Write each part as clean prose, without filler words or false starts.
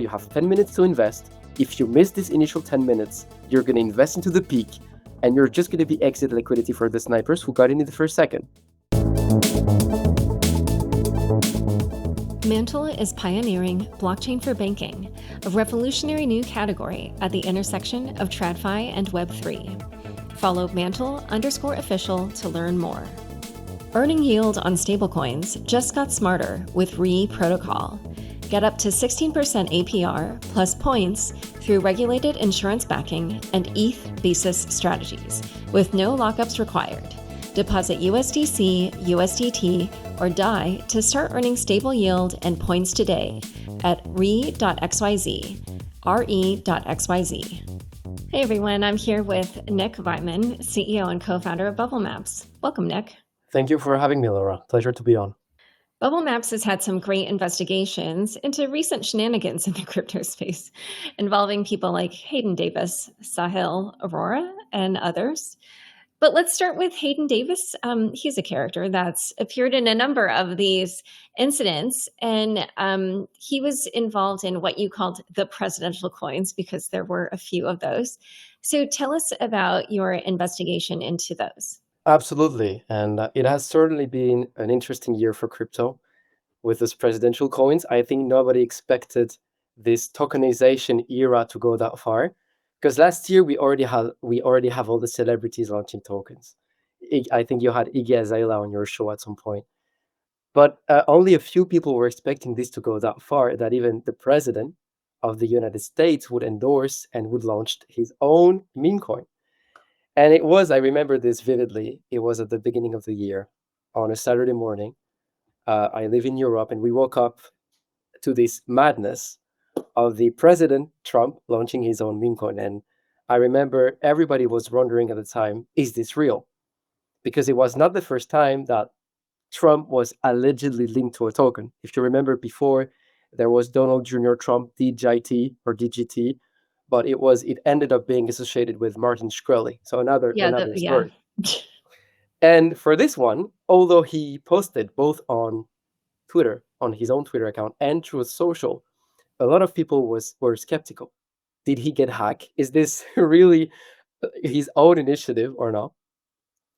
You have 10 minutes to invest. If you miss this initial 10 minutes, you're going to invest into the peak, and you're just going to be exit liquidity for the snipers who got in the first second. Mantle is pioneering blockchain for banking, a revolutionary new category at the intersection of TradFi and Web3. Follow Mantle_official to learn more. Earning yield on stablecoins just got smarter with RE Protocol. Get up to 16% APR plus points through regulated insurance backing and ETH basis strategies, with no lockups required. Deposit USDC, USDT, or DAI to start earning stable yield and points today at re.xyz, re.xyz. Hey everyone, I'm here with Nick Vaiman, CEO and co-founder of Bubblemaps. Welcome, Nick. Thank you for having me, Laura. Pleasure to be on. Bubblemaps has had some great investigations into recent shenanigans in the crypto space, involving people like Hayden Davis, Sahil Arora, and others. But let's start with Hayden Davis. He's a character that's appeared in a number of these incidents, and he was involved in what you called the presidential coins, because there were a few of those. So tell us about your investigation into those. Absolutely. And it has certainly been an interesting year for crypto with these presidential coins. I think nobody expected this tokenization era to go that far, because last year we already have all the celebrities launching tokens. I think you had Iggy Azalea on your show at some point. But only a few people were expecting this to go that far, that even the president of the United States would endorse and would launch his own meme coin. And it was, I remember this vividly, it was at the beginning of the year on a Saturday morning. I live in Europe, and we woke up to this madness of the President Trump launching his own meme coin. And I remember everybody was wondering at the time, is this real? Because it was not the first time that Trump was allegedly linked to a token. If you remember before, there was Donald Jr. Trump, DJT or DGT, but it ended up being associated with Martin Shkreli. So another story. And for this one, although he posted both on Twitter, on his own Twitter account, and through social, a lot of people were skeptical. Did he get hacked? Is this really his own initiative or not?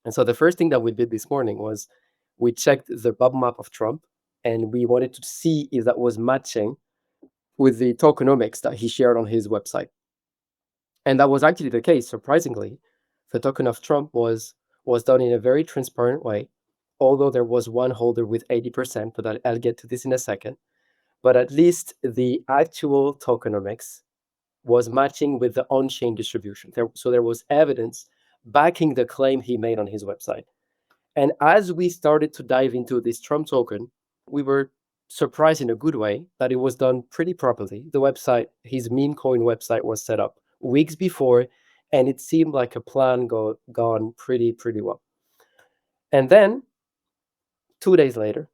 And so the first thing that we did this morning was we checked the bubble map of Trump, and we wanted to see if that was matching with the tokenomics that he shared on his website. And that was actually the case. Surprisingly, the token of Trump was done in a very transparent way, although there was one holder with 80%, but I'll get to this in a second. But at least the actual tokenomics was matching with the on-chain distribution. So there was evidence backing the claim he made on his website. And as we started to dive into this Trump token, we were surprised in a good way that it was done pretty properly. The website, his meme coin website, was set up weeks before, and it seemed like a plan gone pretty well. And then 2 days later,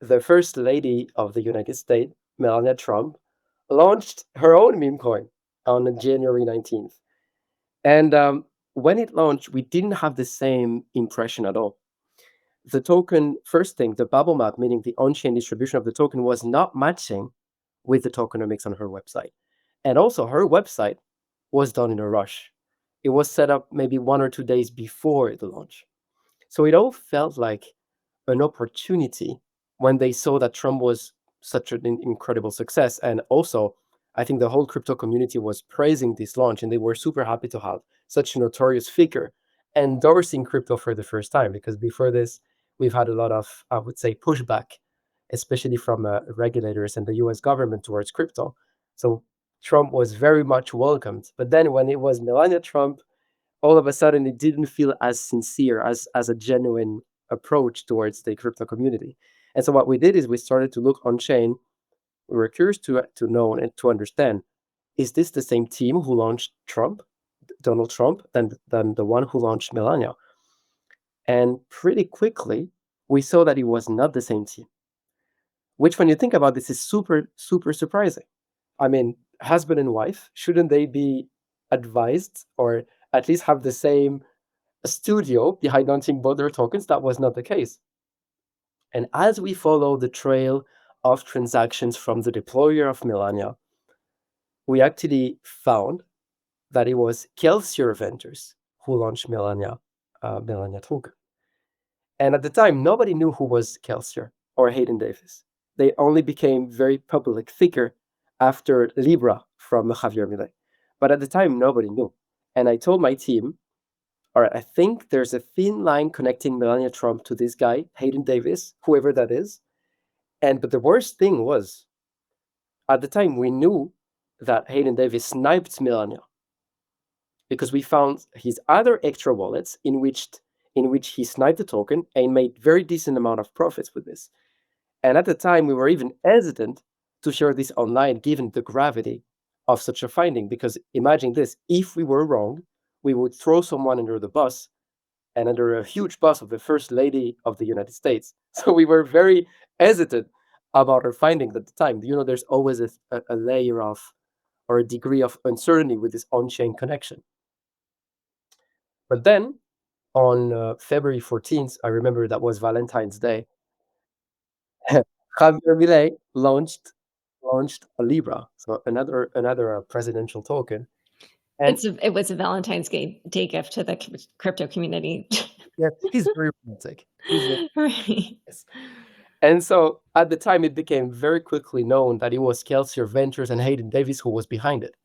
the first lady of the United States, Melania Trump, launched her own meme coin on January 19th. And when it launched, we didn't have the same impression at all. The token, first thing, the bubble map, meaning the on-chain distribution of the token, was not matching with the tokenomics on her website. And also, her website was done in a rush. It was set up maybe 1 or 2 days before the launch. So it all felt like an opportunity when they saw that Trump was such an incredible success. And also, I think the whole crypto community was praising this launch, and they were super happy to have such a notorious figure endorsing crypto for the first time, because before this, we've had a lot of, I would say, pushback, especially from regulators and the US government towards crypto. So Trump was very much welcomed. But then when it was Melania Trump, all of a sudden it didn't feel as sincere, as a genuine approach towards the crypto community. And so what we did is we started to look on chain. We were curious to know and to understand, is this the same team who launched Trump, Donald Trump, than the one who launched Melania? And pretty quickly, we saw that it was not the same team, which, when you think about this, is super surprising. I mean, husband and wife, shouldn't they be advised or at least have the same studio behind launching both their tokens? That was not the case. And as we follow the trail of transactions from the deployer of Melania we actually found that it was Kelsier Ventures who launched Melania token. And at the time, nobody knew who was Kelsier or Hayden Davis. They only became very public figure after LIBRA from Javier Milei. But at the time, nobody knew. And I told my team, all right, I think there's a thin line connecting Melania Trump to this guy, Hayden Davis, whoever that is. But the worst thing was, at the time, we knew that Hayden Davis sniped Melania because we found his other extra wallets in which he sniped the token and made very decent amount of profits with this. And at the time, we were even hesitant to share this online given the gravity of such a finding. Because imagine this, if we were wrong, we would throw someone under the bus and under a huge bus of the First Lady of the United States. So we were very hesitant about our findings at the time. There's always a layer of or a degree of uncertainty with this on-chain connection. But then on February 14th, I remember that was Valentine's Day, Javier Milei launched a Libra, so another presidential token. And It was a Valentine's Day gift to the crypto community. yeah, he's very romantic. Right. Yes. And so at the time, it became very quickly known that it was Kelsier Ventures and Hayden Davis who was behind it.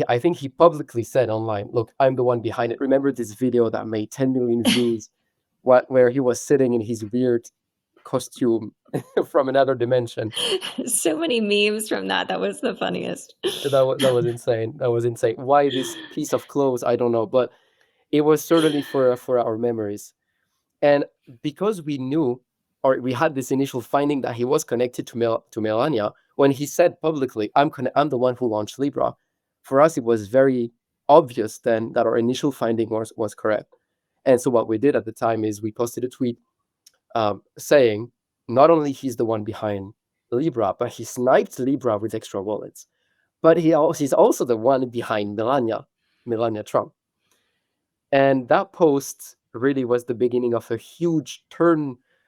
I think he publicly said online, "Look, I'm the one behind it." Remember this video that made 10 million views, where he was sitting in his weird costume from another dimension? So many memes from that. That was the funniest. That was insane. That was insane. Why this piece of clothes? I don't know, but it was certainly for our memories. And because we knew, or we had this initial finding that he was connected to Melania, when he said publicly, I'm the one who launched Libra," for us, it was very obvious then that our initial finding was correct. And so what we did at the time is we posted a tweet saying, not only he's the one behind Libra, but he sniped Libra with extra wallets. But he's also the one behind Melania Trump. And that post really was the beginning of a huge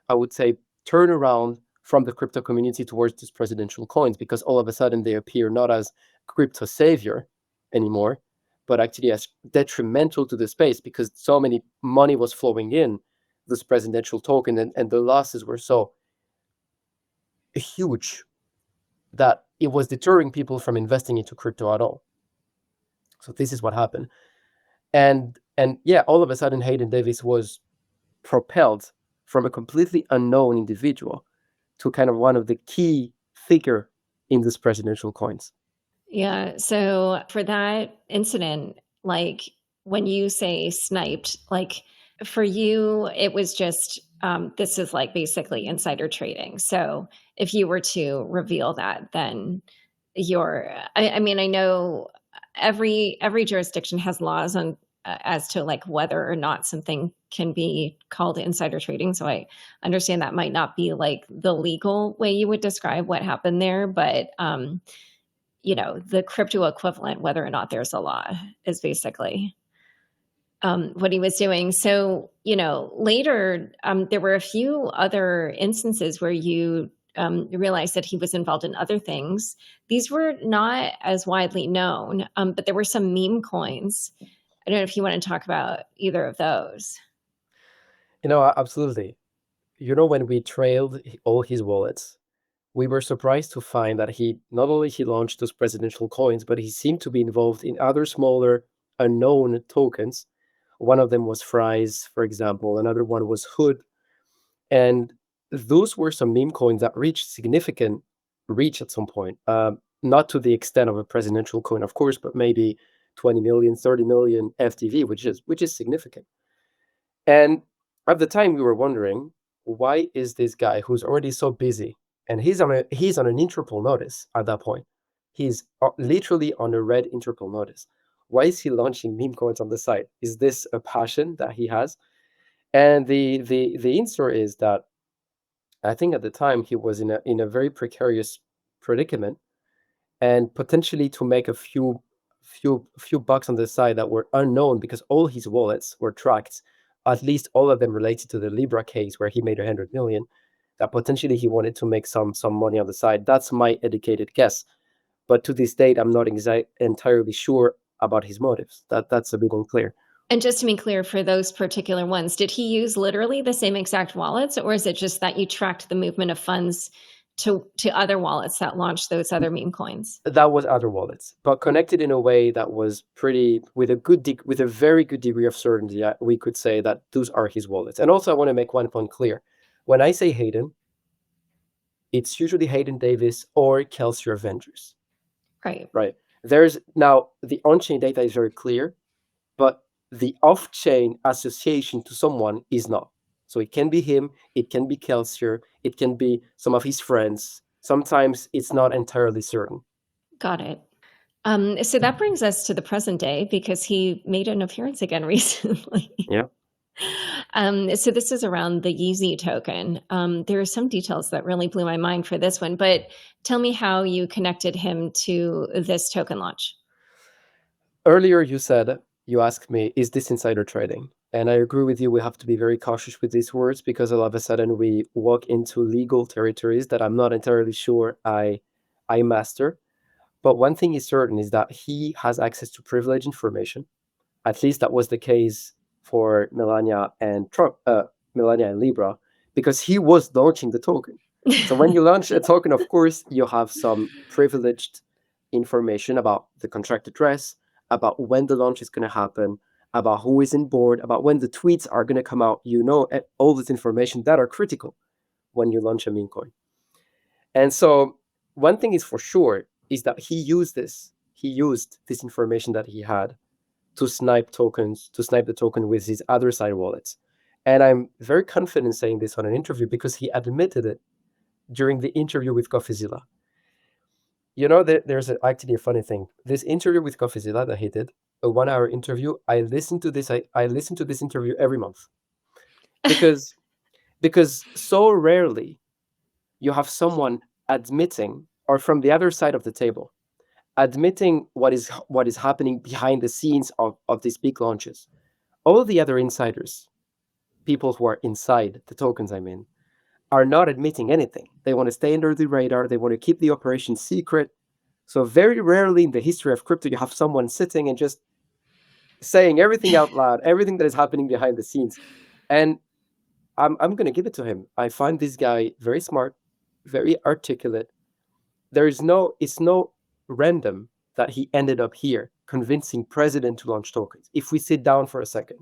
I would say, turnaround from the crypto community towards these presidential coins, because all of a sudden they appear not as crypto savior anymore, but actually as detrimental to the space, because so many money was flowing in this presidential token, and the losses were so huge that it was deterring people from investing into crypto at all. So this is what happened. And yeah, all of a sudden Hayden Davis was propelled from a completely unknown individual to kind of one of the key figure in these presidential coins. Yeah. So for that incident, like when you say sniped, like for you, it was just this is like basically insider trading. So if you were to reveal that, then I mean, I know every jurisdiction has laws on as to like whether or not something can be called insider trading. So I understand that might not be like the legal way you would describe what happened there, but the crypto equivalent, whether or not there's a law, is basically what he was doing. So, later there were a few other instances where you realized that he was involved in other things. These were not as widely known, but there were some meme coins. I don't know if you want to talk about either of those. Absolutely. When we trailed all his wallets, we were surprised to find that he not only he launched those presidential coins, but he seemed to be involved in other smaller unknown tokens. One of them was Fries, for example. Another one was Hood. And those were some meme coins that reached significant reach at some point. Not to the extent of a presidential coin, of course, but maybe 20 million, 30 million FTV, which is significant. And at the time, we were wondering, why is this guy who's already so busy, and he's on an Interpol notice at that point. He's literally on a red Interpol notice. Why is he launching meme coins on the site? Is this a passion that he has? And the answer is that I think at the time he was in a very precarious predicament, and potentially to make a few bucks on the side that were unknown, because all his wallets were tracked, at least all of them related to the Libra case where he made 100 million. That potentially he wanted to make some money on the side. That's my educated guess. But to this date, I'm not entirely sure about his motives. That's a bit unclear. And just to be clear, for those particular ones, did he use literally the same exact wallets, or is it just that you tracked the movement of funds to other wallets that launched those other meme coins? That was other wallets, but connected in a way that was pretty with with a very good degree of certainty. We could say that those are his wallets. And also, I want to make one point clear: when I say Hayden, it's usually Hayden Davis or Kelsier Ventures. Right. Right. There's now the on-chain data is very clear, but the off-chain association to someone is not. So it can be him, it can be Kelsier, it can be some of his friends. Sometimes it's not entirely certain. Got it. So that brings us to the present day because he made an appearance again recently. Yeah. So this is around the Yeezy token. There are some details that really blew my mind for this one, but tell me how you connected him to this token launch. Earlier you asked me, is this insider trading? And I agree with you, we have to be very cautious with these words because all of a sudden we walk into legal territories that I'm not entirely sure I master. But one thing is certain is that he has access to privileged information. At least that was the case for Melania and Trump, Melania and LIBRA, because he was launching the token. So when you launch a token, of course, you have some privileged information about the contract address, about when the launch is going to happen, about who is in board, about when the tweets are going to come out. You know all this information that are critical when you launch a meme coin. And so one thing is for sure is that he used this information that he had to snipe the token with his other side wallets. And I'm very confident saying this on an interview because he admitted it during the interview with CoffeeZilla. You know, there's actually a funny thing. This interview with CoffeeZilla that he did, a 1 hour interview, I listen to this interview every month because so rarely you have someone admitting, or from the other side of the table, admitting what is happening behind the scenes of these big launches. All the other insiders, people who are inside the tokens, I mean, are not admitting anything. They want to stay under the radar. They want to keep the operation secret. So very rarely in the history of crypto, you have someone sitting and just saying everything out loud, everything that is happening behind the scenes. And I'm going to give it to him. I find this guy very smart, very articulate. It's no random that he ended up here convincing president to launch tokens. If we sit down for a second,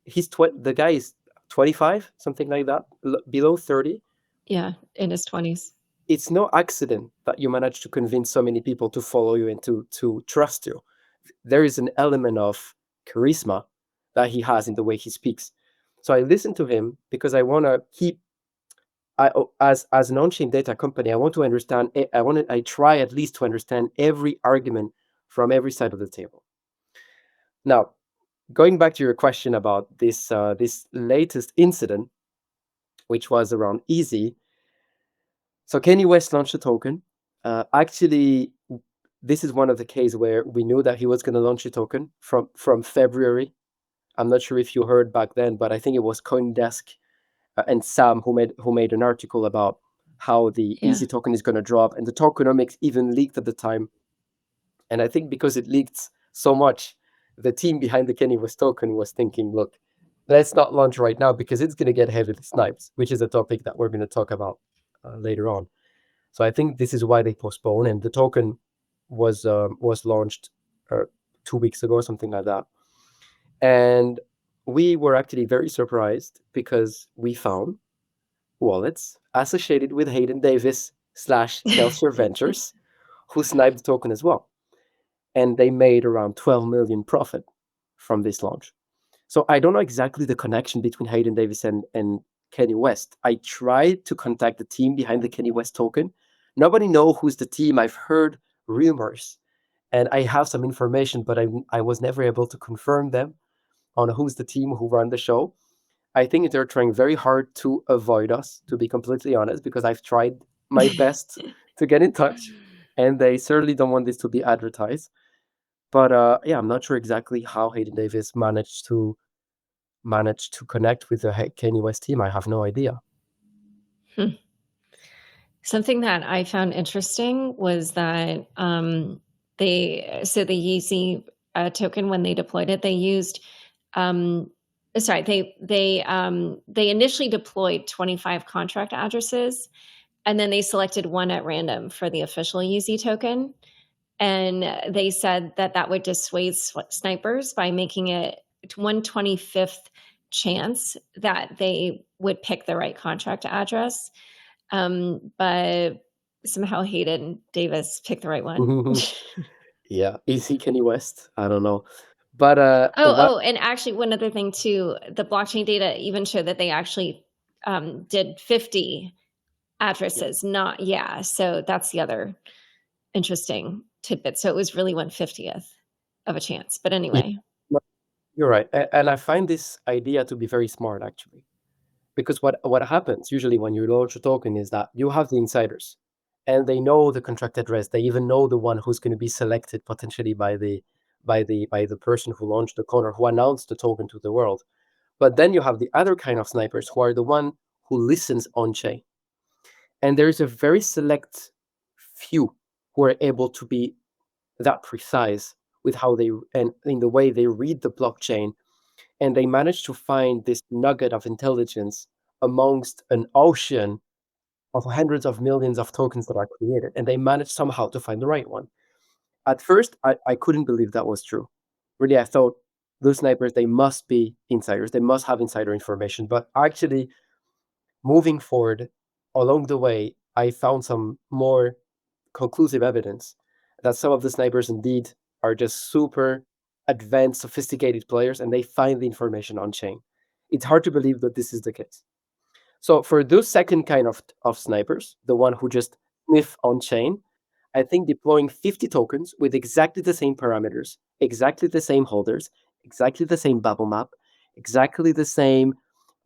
the guy is 25, something like that, below 30. Yeah, in his 20s. It's no accident that you manage to convince so many people to follow you and to trust you. There is an element of charisma that he has in the way he speaks. So I listen to him because I want to keep. As an on-chain data company, I want to understand. I try at least to understand every argument from every side of the table. Now, going back to your question about this latest incident, which was around Easy. So Kanye West launched a token. Actually, this is one of the cases where we knew that he was going to launch a token from February. I'm not sure if you heard back then, but I think it was CoinDesk and Sam who made an article about how the Easy token is going to drop, and the tokenomics even leaked at the time. And I think because it leaked so much, the team behind the Kanye West token was thinking, look, let's not launch right now because it's going to get heavily snipes, which is a topic that we're going to talk about later on. So I think this is why they postponed, and the token was launched 2 weeks ago, something like that. And we were actually very surprised because we found wallets associated with Hayden Davis / Kelsier Ventures who sniped the token as well. And they made around 12 million profit from this launch. So I don't know exactly the connection between Hayden Davis and Kanye West. I tried to contact the team behind the Kanye West token. Nobody knows who's the team. I've heard rumors and I have some information, but I was never able to confirm them on who's the team who run the show. I think they're trying very hard to avoid us, to be completely honest, because I've tried my best to get in touch and they certainly don't want this to be advertised. But yeah, I'm not sure exactly how Hayden Davis managed to connect with the Kanye West team. I have no idea. Something that I found interesting was that the Yeezy token, when they deployed it, they used they initially deployed 25 contract addresses, and then they selected one at random for the official Yeezy token. And they said that that would dissuade snipers by making it 1/25th chance that they would pick the right contract address. But somehow Hayden Davis picked the right one. Yeah, is he Kanye West? I don't know. But what? And actually, one other thing too, the blockchain data even showed that they actually did 50 Yeah, addresses, not, yeah. So that's the other interesting tidbit. So it was really 1/50th of a chance. But yeah, anyway, no, you're right, and I find this idea to be very smart actually, because what happens usually when you launch a token is that you have the insiders, and they know the contract address. They even know the one who's going to be selected potentially by the person who launched the coin or who announced the token to the world. But then you have the other kind of snipers who are the one who listens on chain. And there's a very select few who are able to be that precise with how they and in the way they read the blockchain, and they manage to find this nugget of intelligence amongst an ocean of hundreds of millions of tokens that are created, and they manage somehow to find the right one. At first, I couldn't believe that was true. Really, I thought those snipers, they must be insiders, they must have insider information. But actually, moving forward along the way, I found some more conclusive evidence that some of the snipers indeed are just super advanced, sophisticated players, and they find the information on chain. It's hard to believe that this is the case. So for those second kind of snipers, the one who just sniff on chain, I think deploying 50 tokens with exactly the same parameters, exactly the same holders, exactly the same bubble map, exactly the same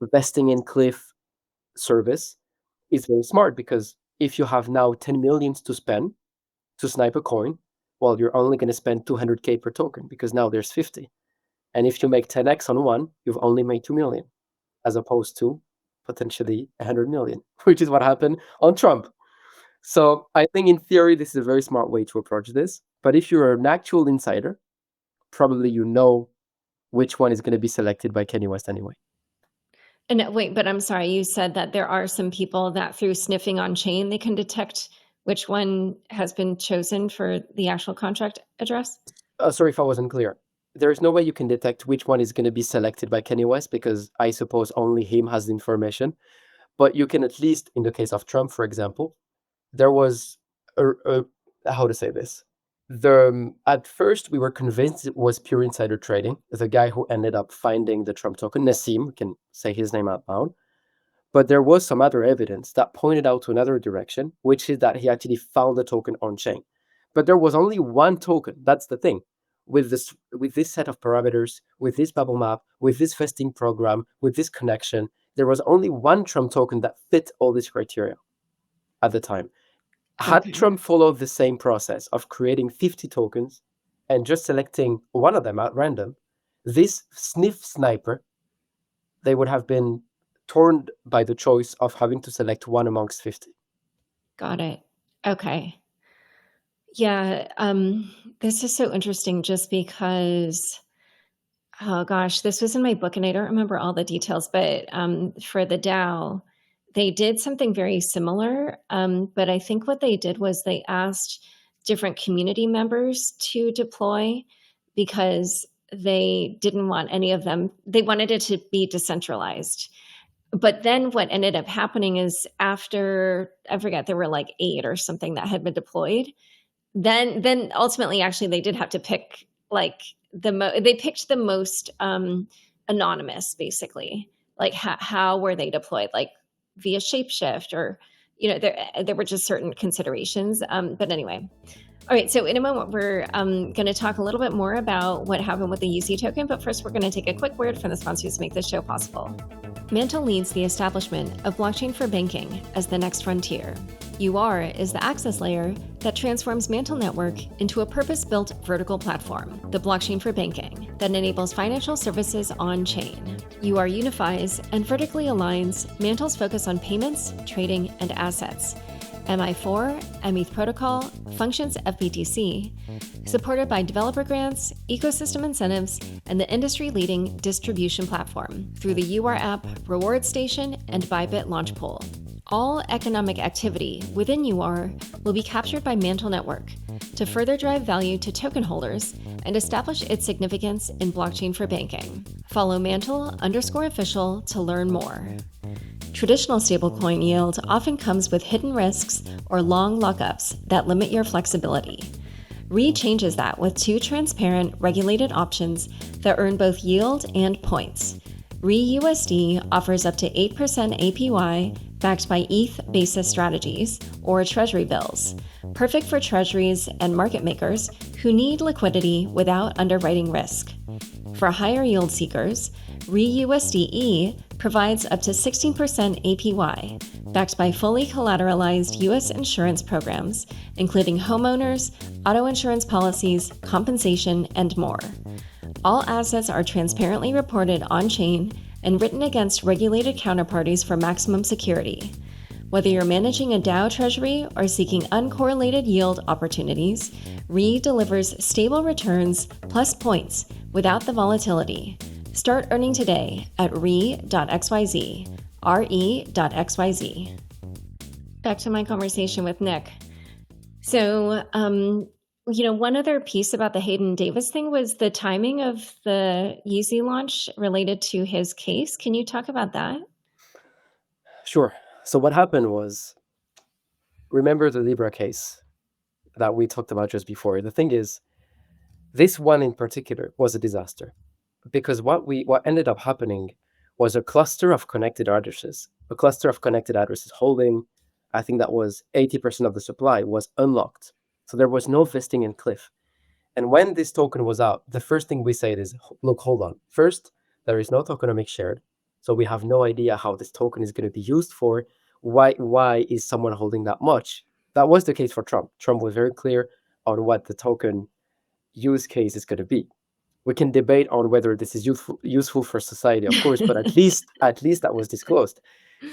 vesting and cliff service is very smart, because if you have now 10 millions to spend to snipe a coin, well, you're only going to spend 200K per token because now there's 50. And if you make 10x on one, you've only made 2 million, as opposed to potentially 100 million, which is what happened on Trump. So I think in theory, this is a very smart way to approach this. But if you're an actual insider, probably you know which one is going to be selected by Kanye West anyway. and wait, but I'm sorry, you said that there are some people that through sniffing on chain, they can detect which one has been chosen for the actual contract address? Sorry if I wasn't clear. There is no way you can detect which one is going to be selected by Kanye West, because I suppose only him has the information. But you can at least, in the case of Trump, for example, there was how to say this. At first we were convinced it was pure insider trading. The guy who ended up finding the Trump token, Naseem, we can say his name out loud. But there was some other evidence that pointed out to another direction, which is that he actually found the token on chain. But there was only one token. That's the thing. With this set of parameters, with this bubble map, with this vesting program, with this connection, there was only one Trump token that fit all these criteria at the time. Had Okay. Trump followed the same process of creating 50 tokens and just selecting one of them at random, this sniper, they would have been torn by the choice of having to select one amongst 50. Got it. Okay. Yeah. This is so interesting just because, oh gosh, this was in my book and I don't remember all the details, but for the DAO, they did something very similar. But I think what they did was they asked different community members to deploy because they didn't want any of them, they wanted it to be decentralized. But then what ended up happening is after, I forget, there were like 8 or something that had been deployed, then ultimately actually they did have to pick like they picked the most anonymous, basically, like how were they deployed, like via shapeshift, or there were just certain considerations, but anyway. All right, so in a moment we're going to talk a little bit more about what happened with the UC token, but first we're going to take a quick word from the sponsors to make this show possible. Mantle leads the establishment of blockchain for banking as the next frontier. UR is the access layer that transforms Mantle Network into a purpose-built vertical platform, the blockchain for banking, that enables financial services on-chain. UR unifies and vertically aligns Mantle's focus on payments, trading, and assets, MI4, METH protocol, functions FBTC, supported by developer grants, ecosystem incentives, and the industry-leading distribution platform through the UR app, Reward Station, and Bybit Launch Pool. All economic activity within UR will be captured by Mantle Network to further drive value to token holders and establish its significance in blockchain for banking. Follow Mantle_official to learn more. Traditional stablecoin yield often comes with hidden risks or long lockups that limit your flexibility. RE changes that with two transparent, regulated options that earn both yield and points. RE-USD offers up to 8% APY backed by ETH basis strategies or treasury bills, perfect for treasuries and market makers who need liquidity without underwriting risk. For higher yield seekers, RE-USDE provides up to 16% APY, backed by fully collateralized U.S. insurance programs, including homeowners, auto insurance policies, compensation, and more. All assets are transparently reported on-chain and written against regulated counterparties for maximum security. Whether you're managing a DAO treasury or seeking uncorrelated yield opportunities, RE delivers stable returns plus points without the volatility. Start earning today at re.xyz, re.xyz. Back to my conversation with Nick. So, one other piece about the Hayden Davis thing was the timing of the Yeezy launch related to his case. Can you talk about that? Sure. So what happened was, remember the LIBRA case that we talked about just before. The thing is, this one in particular was a disaster because what ended up happening was a cluster of connected addresses. A cluster of connected addresses holding, I think that was 80% of the supply, was unlocked. So there was no vesting in cliff. And when this token was out, the first thing we said is, look, hold on. First, there is no tokenomics shared. So we have no idea how this token is going to be used for. Why is someone holding that much? That was the case for Trump. Trump was very clear on what the token use case is going to be. We can debate on whether this is useful for society, of course, but at least that was disclosed.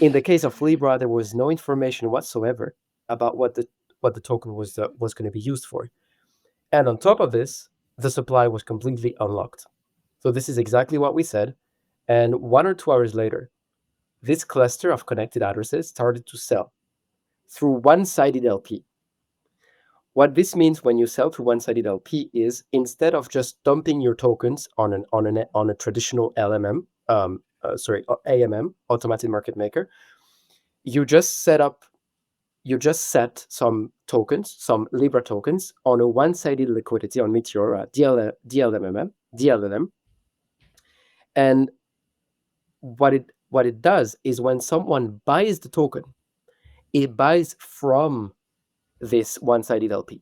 In the case of Libra, there was no information whatsoever about what the token was going to be used for. And on top of this, the supply was completely unlocked. So this is exactly what we said. And 1 or 2 hours later, this cluster of connected addresses started to sell through one-sided LP. What this means when you sell through one-sided LP is, instead of just dumping your tokens on a traditional AMM, automatic market maker, you just set some tokens, some Libra tokens, on a one-sided liquidity on Meteor, DLLM, and what it does is, when someone buys the token, it buys from this one-sided LP,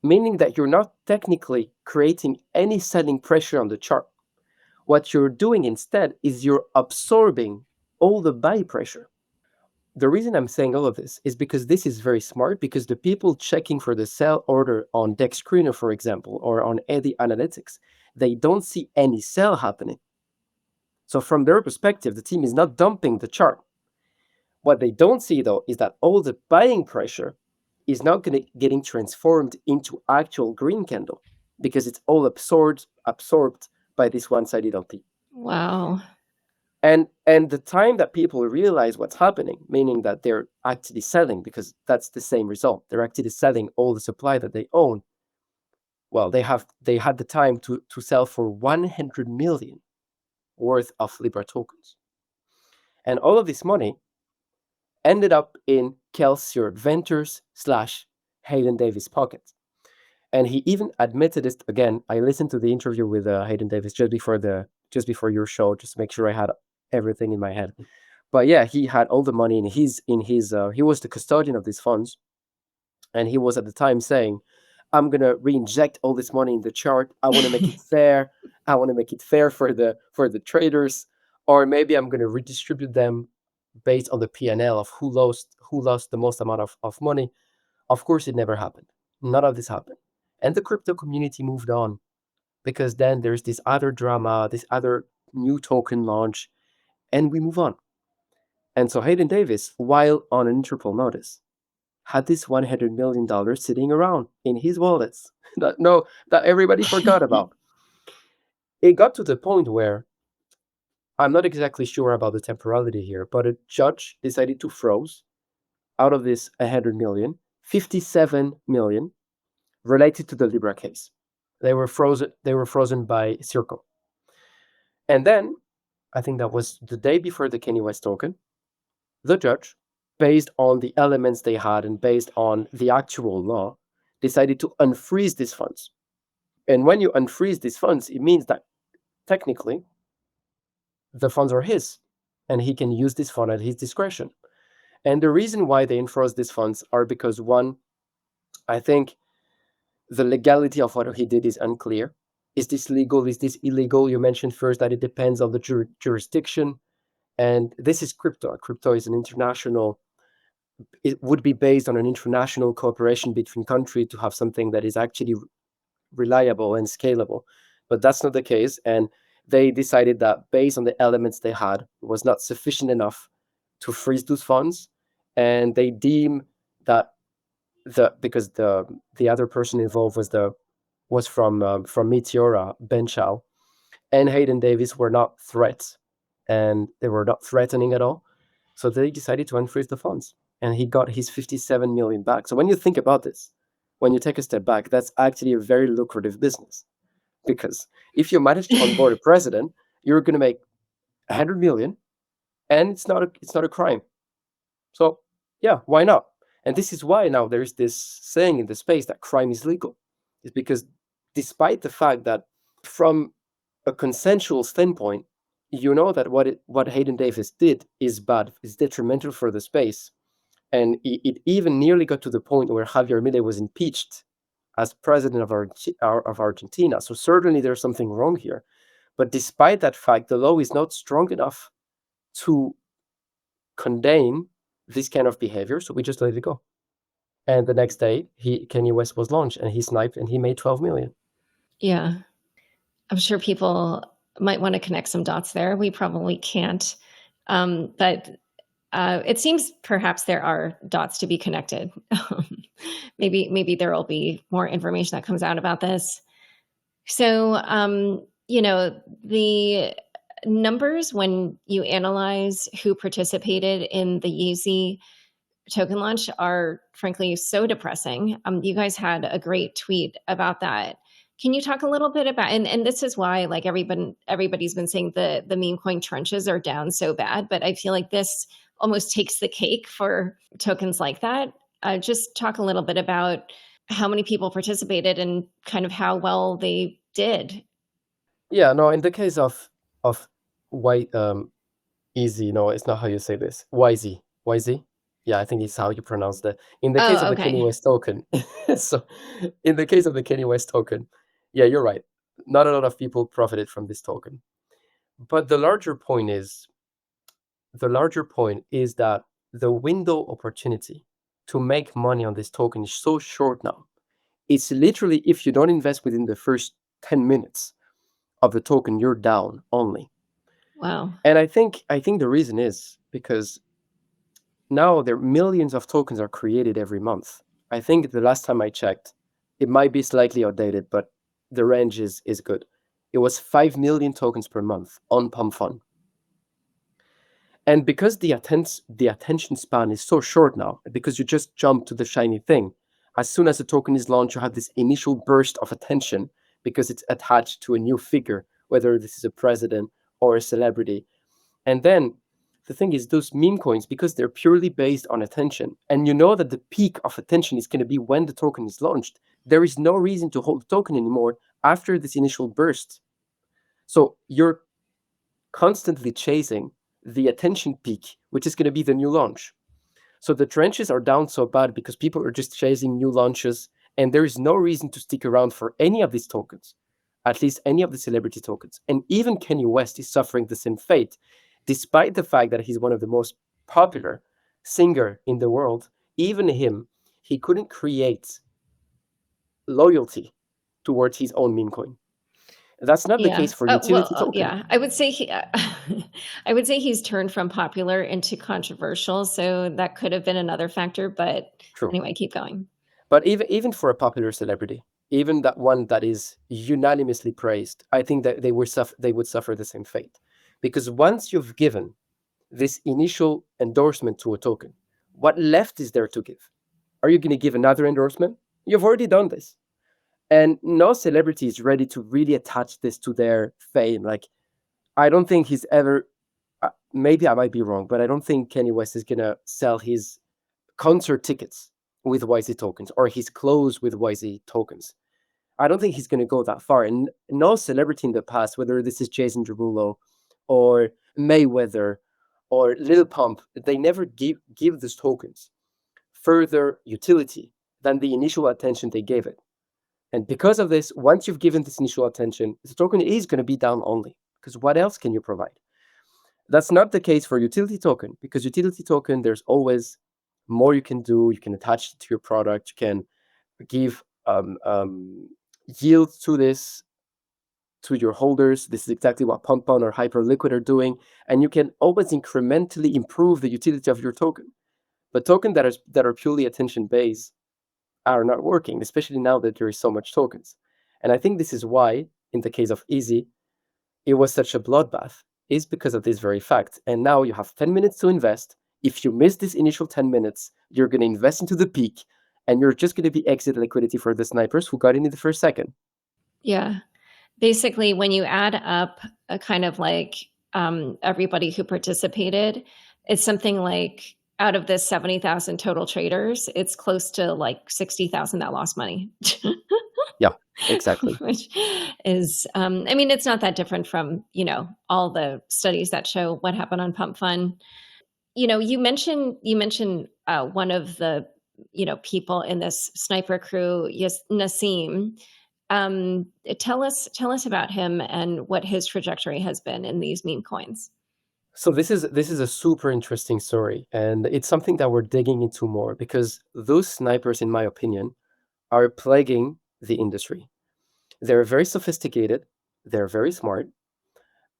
meaning that you're not technically creating any selling pressure on the chart. What you're doing instead is you're absorbing all the buy pressure. The reason I'm saying all of this is because this is very smart, because the people checking for the sell order on Dex Screener, for example, or on Eddy Analytics, they don't see any sell happening. So from their perspective, the team is not dumping the chart. What they don't see, though, is that all the buying pressure is not getting transformed into actual green candle, because it's all absorbed by this one-sided LP. Wow. And the time that people realize what's happening, meaning that they're actually selling, because that's the same result, they're actually selling all the supply that they own. Well, they had the time to sell for 100 million worth of Libra tokens. And all of this money ended up in Kelsier Ventures / Hayden Davis pocket. And he even admitted it again. I listened to the interview with Hayden Davis just before your show, just to make sure I had everything in my head. But yeah, he had all the money in his he was the custodian of these funds, and he was at the time saying, I'm gonna reinject all this money in the chart. I want to make it fair. I want to make it fair for the traders, or maybe I'm gonna redistribute them based on the P&L of who lost the most amount of money. Of course, it never happened. None of this happened. And the crypto community moved on, because then there's this other drama, this other new token launch, and we move on. And so Hayden Davis, while on an Interpol notice, had this $100 million sitting around in his wallets that everybody forgot about. It got to the point where I'm not exactly sure about the temporality here, but a judge decided to froze out of this 100 million, 57 million related to the Libra case. They were frozen by Circle. And then I think that was the day before the Kanye West token, the judge, based on the elements they had and based on the actual law, decided to unfreeze these funds. And when you unfreeze these funds, it means that technically the funds are his and he can use this fund at his discretion. And the reason why they unfroze these funds are because, one, I think the legality of what he did is unclear. Is this legal? Is this illegal? You mentioned first that it depends on the jurisdiction. And this is crypto. Crypto is an international, it would be based on an international cooperation between countries to have something that is actually reliable and scalable. But that's not the case. And they decided that based on the elements they had, it was not sufficient enough to freeze those funds. And they deem that because the other person involved was from Meteora, Ben Chow, and Hayden Davis were not threats, and they were not threatening at all. So they decided to unfreeze the funds, and he got his 57 million back. So when you think about this, when you take a step back, that's actually a very lucrative business, because if you manage to onboard a president, you're going to make 100 million, and it's not a crime. So yeah, why not? And this is why now there's this saying in the space that crime is legal. It's because despite the fact that from a consensual standpoint, you know that what Hayden Davis did is bad, is detrimental for the space. And it even nearly got to the point where Javier Milei was impeached as president of Argentina. So certainly there's something wrong here. But despite that fact, the law is not strong enough to condemn this kind of behavior, so we just let it go. And the next day, Kanye West was launched, and he sniped, and he made 12 million. Yeah. I'm sure people might want to connect some dots there. We probably can't. But it seems perhaps there are dots to be connected. Maybe there will be more information that comes out about this. So, the numbers when you analyze who participated in the Yeezy token launch are frankly so depressing. You guys had a great tweet about that. Can you talk a little bit about, and this is why like everybody's been saying the meme coin trenches are down so bad, but I feel like this almost takes the cake for tokens like that. Just talk a little bit about how many people participated and kind of how well they did. Yeah, no, in the case of white easy, no, it's not how you say this. YZ. Yeah, I think it's how you pronounce that. In the case of Oh, the Kanye okay. West token, so in the case of the Kanye West token, yeah, you're right. Not a lot of people profited from this token. But the larger point is that the window opportunity to make money on this token is so short now. It's literally, if you don't invest within the first 10 minutes of the token, you're down only. Wow. And I think the reason is because now there millions of tokens are created every month. I think the last time I checked, it might be slightly outdated, but the range is good. It was 5 million tokens per month on Pump Fun. And because the attention span is so short now, because you just jump to the shiny thing, as soon as the token is launched, you have this initial burst of attention because it's attached to a new figure, whether this is a president or a celebrity. And then the thing is, those meme coins, because they're purely based on attention, and you know that the peak of attention is going to be when the token is launched, there is no reason to hold the token anymore after this initial burst. So you're constantly chasing the attention peak, which is going to be the new launch. So the trenches are down so bad because people are just chasing new launches, and there is no reason to stick around for any of these tokens, at least any of the celebrity tokens. And even Kanye West is suffering the same fate, despite the fact that he's one of the most popular singer in the world. Even him, he couldn't create loyalty towards his own meme coin. That's not the Yeah. case for utility token. Yeah. I would say I would say he's turned from popular into controversial, so that could have been another factor. But True. anyway, keep going. But even for a popular celebrity, even that one that is unanimously praised, I think that they would suffer the same fate, because once you've given this initial endorsement to a token, what left is there to give? Are you going to give another endorsement? You've already done this, and no celebrity is ready to really attach this to their fame. Like, I don't think he's ever. Maybe I might be wrong, but I don't think Kanye West is gonna sell his concert tickets with YZ tokens or his clothes with YZ tokens. I don't think he's going to go that far. And no celebrity in the past, whether this is Jason Derulo or Mayweather or Lil Pump, they never give these tokens further utility than the initial attention they gave it. And because of this, once you've given this initial attention, the token is going to be down only, because what else can you provide? That's not the case for utility token, because utility token, there's always more you can do. You can attach it to your product. You can give yield to this to your holders. This is exactly what Pompon or Hyperliquid are doing, and you can always incrementally improve the utility of your token. But tokens that are purely attention based are not working, especially now that there is so much tokens. And I think this is why, in the case of Easy, it was such a bloodbath, is because of this very fact. And now you have 10 minutes to invest. If you miss this initial 10 minutes, you're going to invest into the peak, and you're just going to be exit liquidity for the snipers who got in the first second. Yeah. Basically, when you add up a kind of like everybody who participated, it's something like out of the 70,000 total traders, it's close to like 60,000 that lost money. Yeah, exactly. Which is, I mean, it's not that different from, all the studies that show what happened on Pump Fun. You mentioned one of the, people in this sniper crew, yes, Naseem. Tell us about him and what his trajectory has been in these meme coins. So this is a super interesting story, and it's something that we're digging into more, because those snipers, in my opinion, are plaguing the industry. They're very sophisticated, they're very smart,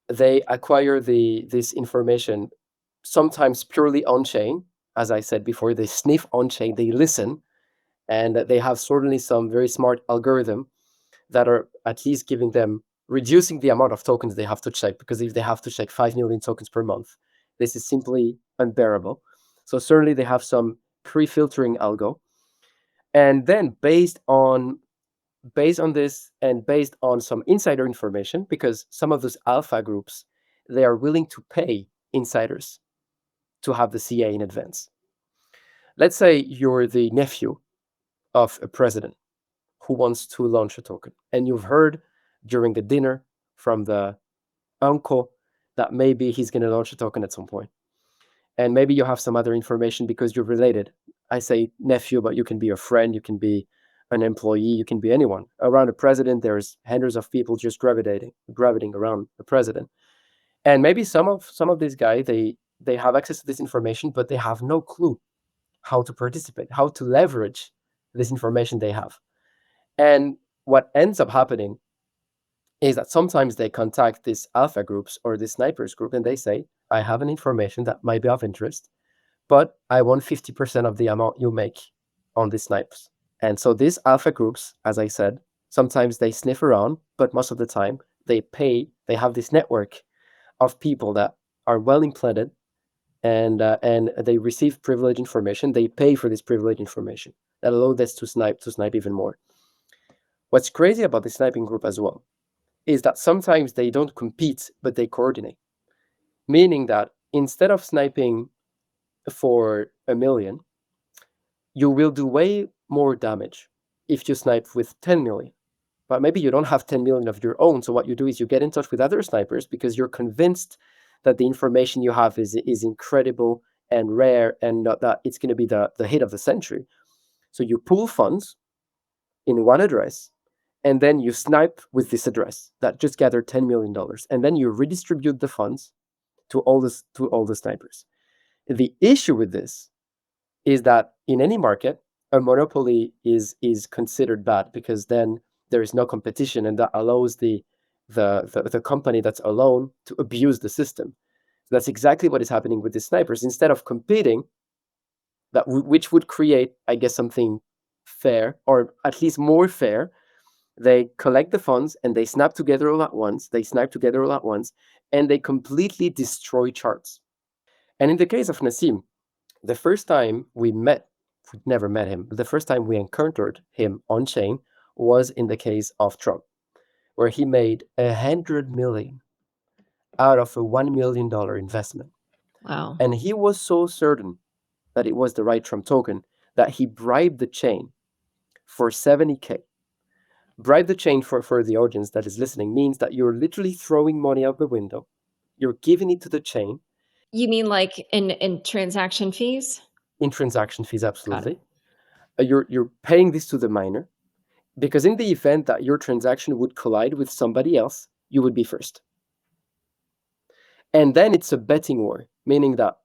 they acquire this information sometimes purely on chain. As I said before, they sniff on chain, they listen, and they have certainly some very smart algorithm that are at least giving them reducing the amount of tokens they have to check, because if they have to check 5 million tokens per month, this is simply unbearable. So certainly they have some pre-filtering algo, and then based on this and based on some insider information, because some of those alpha groups, they are willing to pay insiders to have the CA in advance. Let's say you're the nephew of a president who wants to launch a token, and you've heard during the dinner from the uncle that maybe he's going to launch a token at some point. And maybe you have some other information because you're related. I say nephew, but you can be a friend, you can be an employee, you can be anyone. Around a president, there's hundreds of people just gravitating around the president. And maybe some of these guys, they have access to this information, but they have no clue how to participate, how to leverage this information they have. And what ends up happening is that sometimes they contact these alpha groups or the snipers group, and they say, I have an information that might be of interest, but I want 50% of the amount you make on these snipes. And so these alpha groups, as I said, sometimes they sniff around, but most of the time they pay. They have this network of people that are well implanted, and they receive privileged information. They pay for this privileged information that allows us to snipe even more. What's crazy about the sniping group as well is that sometimes they don't compete, but they coordinate. Meaning that instead of sniping for 1 million, you will do way more damage if you snipe with 10 million. But maybe you don't have 10 million of your own. So what you do is you get in touch with other snipers because you're convinced that the information you have is incredible and rare, and that it's going to be the hit of the century. So you pool funds in one address, and then you snipe with this address that just gathered $10 million. And then you redistribute the funds to all the snipers. The issue with this is that in any market, a monopoly is considered bad, because then there is no competition, and that allows the the company that's alone to abuse the system. So that's exactly what is happening with the snipers. Instead of competing, which would create, I guess, something fair, or at least more fair, they collect the funds and they snap together all at once. They snipe together all at once, and they completely destroy charts. And in the case of Naseem, the first time we never met him, but the first time we encountered him on chain was in the case of Trump, where he made 100 million out of a $1 million investment. Wow. And he was so certain that it was the right Trump token that he bribed the chain for 70K. Bribe the chain, for the audience that is listening, means that you're literally throwing money out the window. You're giving it to the chain. You mean like in transaction fees? In transaction fees, Got it. absolutely. You're paying this to the miner, because in the event that your transaction would collide with somebody else, you would be first. And then it's a betting war, meaning that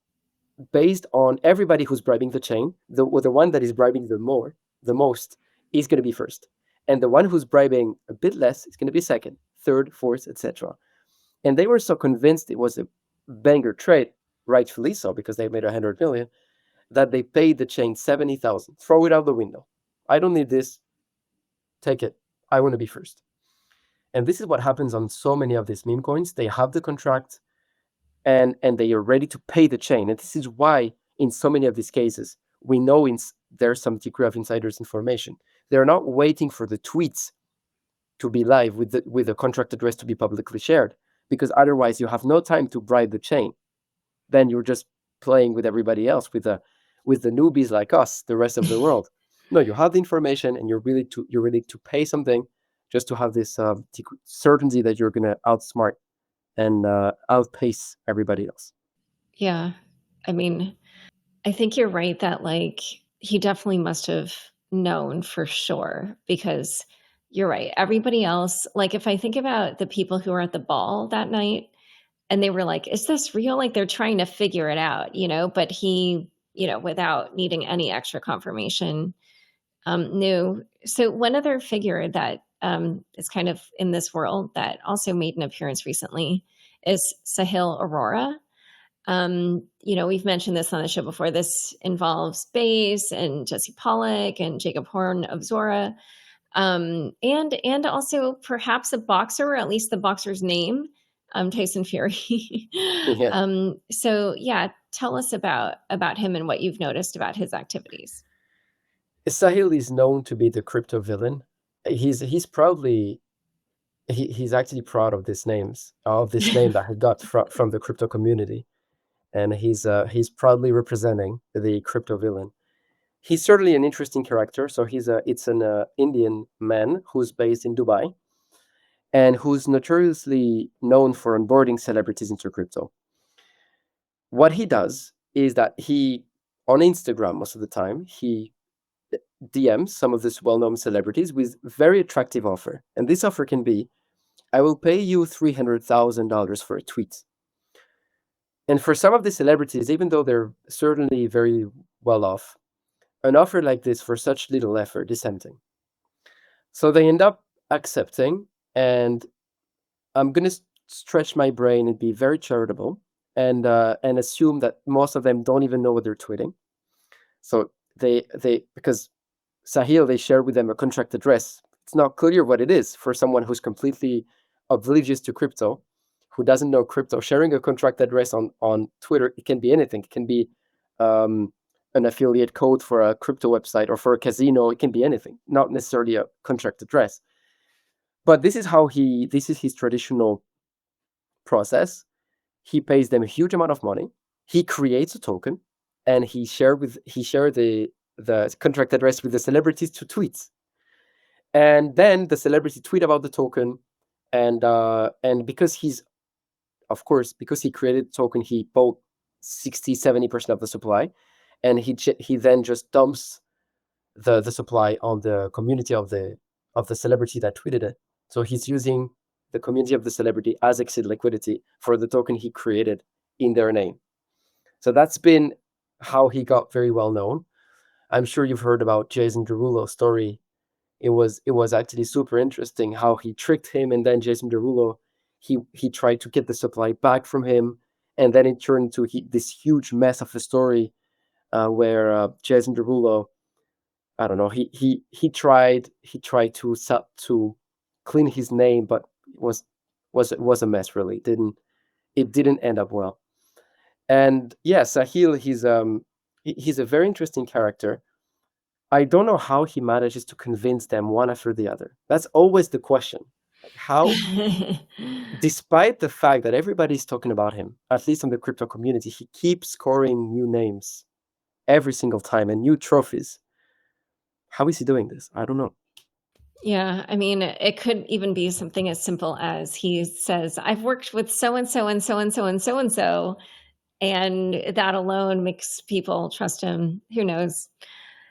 based on everybody who's bribing the chain, the one that is bribing the most is going to be first. And the one who's bribing a bit less is going to be second, third, fourth, etc. And they were so convinced it was a banger trade, rightfully so, because they made 100 million, that they paid the chain 70,000. Throw it out the window. I don't need this. Take it. I want to be first. And this is what happens on so many of these meme coins. They have the contract, and they are ready to pay the chain. And this is why in so many of these cases, we know there's some degree of insiders information. They're not waiting for the tweets to be live with the contract address to be publicly shared, because otherwise you have no time to bribe the chain. Then you're just playing with everybody else, with the newbies like us, the rest of the world. No, you have the information, and you're ready to pay something just to have this certainty that you're going to outsmart and outpace everybody else. Yeah. I mean, I think you're right that like he definitely must have known for sure, because you're right. Everybody else, like if I think about the people who were at the ball that night and they were like, is this real? Like they're trying to figure it out, but he, without needing any extra confirmation, knew. So one other figure that is kind of in this world that also made an appearance recently is Sahil Arora. We've mentioned this on the show before. This involves Base and Jesse Pollock and Jacob Horn of Zora, and also perhaps a boxer, or at least the boxer's name, Tyson Fury. Yeah. So yeah, tell us about him and what you've noticed about his activities. Sahil is known to be the crypto villain. He's proudly he's actually proud of this name that he got from the crypto community, and he's proudly representing the crypto villain. He's certainly an interesting character. So it's an Indian man who's based in Dubai, and who's notoriously known for onboarding celebrities into crypto. What he does is that he, on Instagram most of the time, he DMs some of these well-known celebrities with very attractive offer. And this offer can be, I will pay you $300,000 for a tweet. And for some of the celebrities, even though they're certainly very well off, an offer like this for such little effort is tempting. So they end up accepting, and I'm going to stretch my brain and be very charitable and assume that most of them don't even know what they're tweeting. So they because Sahil, they share with them a contract address. It's not clear what it is for someone who's completely oblivious to crypto, who doesn't know crypto. Sharing a contract address on Twitter, it can be anything. It can be an affiliate code for a crypto website or for a casino. It can be anything, not necessarily a contract address. But this is his traditional process. He pays them a huge amount of money. He creates a token, and he share the contract address with the celebrities to tweets. And then the celebrity tweet about the token, and because because he created the token, he bought 60-70% of the supply, and he then just dumps the supply on the community of the celebrity that tweeted it. So he's using the community of the celebrity as exit liquidity for the token he created in their name. So that's been how he got very well known. I'm sure you've heard about Jason Derulo's story It was actually super interesting how he tricked him, and then Jason Derulo, he tried to get the supply back from him, and then it turned into this huge mess of a story where Jason Derulo, I don't know, he tried to clean his name, but it was a mess. Really, it didn't end up well. And yeah, Sahil, he's a very interesting character. I don't know how he manages to convince them one after the other. That's always the question. Like how, despite the fact that everybody's talking about him, at least in the crypto community, he keeps scoring new names every single time and new trophies. How is he doing this? I don't know. Yeah, I mean, it could even be something as simple as he says, I've worked with so and so and so and so and so and so, and that alone makes people trust him. Who knows?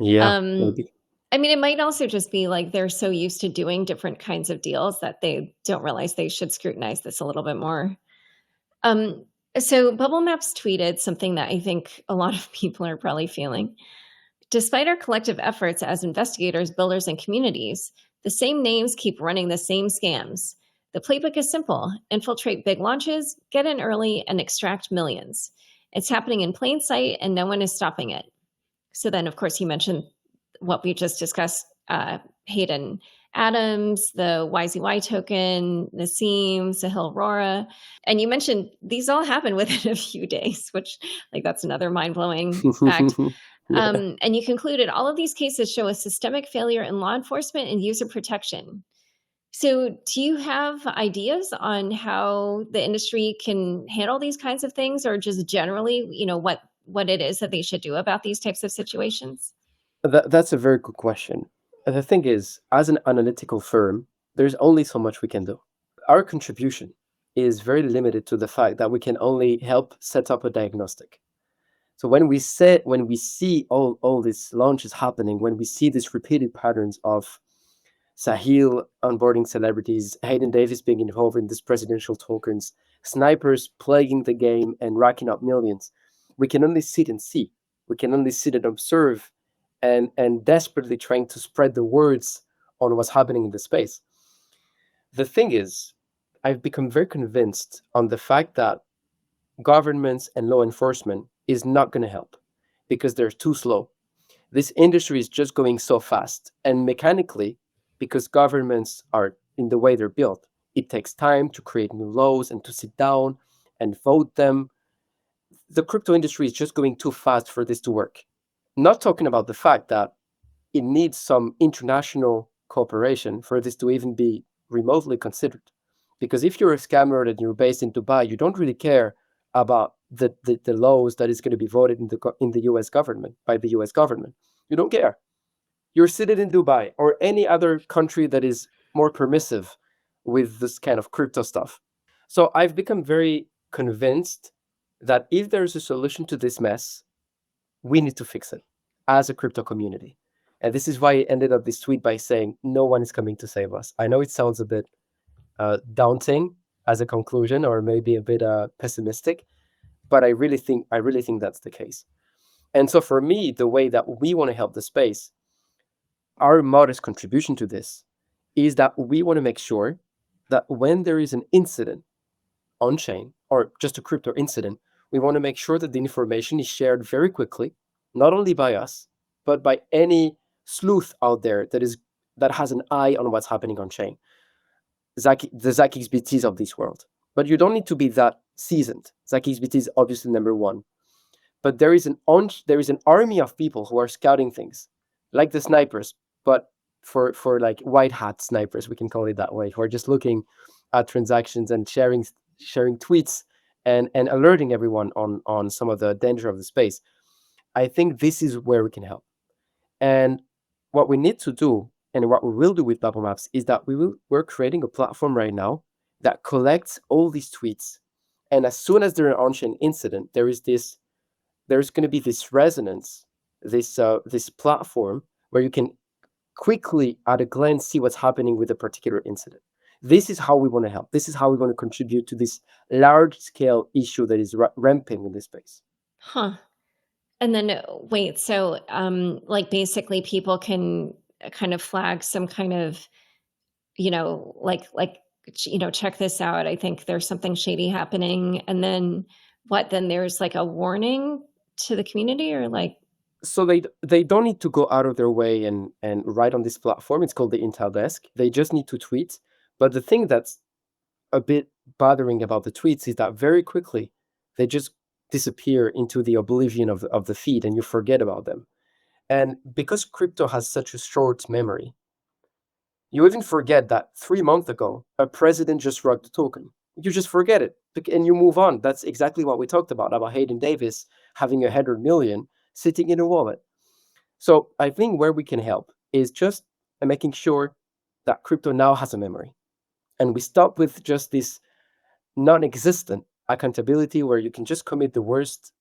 Yeah, Um, maybe. I mean, it might also just be like they're so used to doing different kinds of deals that they don't realize they should scrutinize this a little bit more. Um, so Bubblemaps tweeted something that I think a lot of people are probably feeling. Despite our collective efforts as investigators, builders, and communities, the same names keep running the same scams. The playbook is simple: infiltrate big launches, get in early, and extract millions. It's happening in plain sight, and no one is stopping it. So then, of course, he mentioned what we just discussed, Hayden Adams, the YZY token, Naseem, Sahil Arora. And you mentioned these all happened within a few days, which, like, that's another mind blowing fact. Yeah. And you concluded all of these cases show a systemic failure in law enforcement and user protection. So, do you have ideas on how the industry can handle these kinds of things, or just generally, what it is that they should do about these types of situations? That's a very good question. The thing is, as an analytical firm, there's only so much we can do. Our contribution is very limited to the fact that we can only help set up a diagnostic. So when we see all these launches happening, when we see these repeated patterns of Sahil onboarding celebrities, Hayden Davis being involved in these presidential tokens, snipers playing the game and racking up millions, we can only sit and see. We can only sit and observe and desperately trying to spread the words on what's happening in the space. The thing is, I've become very convinced on the fact that governments and law enforcement is not going to help because they're too slow. This industry is just going so fast. And mechanically, because governments are in the way they're built, it takes time to create new laws and to sit down and vote them. The crypto industry is just going too fast for this to work. Not talking about the fact that it needs some international cooperation for this to even be remotely considered. Because if you're a scammer and you're based in Dubai, you don't really care about the laws that is going to be voted in the US government by the US government. You don't care. You're sitting in Dubai or any other country that is more permissive with this kind of crypto stuff. So I've become very convinced that if there's a solution to this mess, we need to fix it as a crypto community. And this is why I ended up this tweet by saying, no one is coming to save us. I know it sounds a bit daunting as a conclusion, or maybe a bit pessimistic, but I really think that's the case. And so for me, the way that we want to help the space, our modest contribution to this is that we want to make sure that when there is an incident on chain or just a crypto incident, we want to make sure that the information is shared very quickly, not only by us, but by any sleuth out there that has an eye on what's happening on chain. The Zach XBTs of this world. But you don't need to be that seasoned. Zach XBT is obviously number one. But there is an army of people who are scouting things, like the snipers, but for like white hat snipers, we can call it that way, who are just looking at transactions and sharing tweets and alerting everyone on some of the danger of the space. I think this is where we can help. And what we need to do, and what we will do with Bubblemaps, is that we're creating a platform right now that collects all these tweets. And as soon as there's an on-chain incident, there's going to be this resonance, this platform where you can quickly at a glance see what's happening with a particular incident. This is how we want to help. This is how we want to contribute to this large scale issue that is rampant in this space. Huh. And then wait, so like basically people can kind of flag some kind of, check this out. I think there's something shady happening. And then what? Then there's like a warning to the community, or like. So they don't need to go out of their way and write on this platform. It's called the Intel Desk. They just need to tweet. But the thing that's a bit bothering about the tweets is that very quickly they just disappear into the oblivion of the feed, and you forget about them. And because crypto has such a short memory, you even forget that 3 months ago a president just rugged the token. You just forget it and you move on. That's exactly what we talked about Hayden Davis having 100 million sitting in a wallet. So I think where we can help is just making sure that crypto now has a memory, and we stop with just this non-existent accountability where you can just commit the worst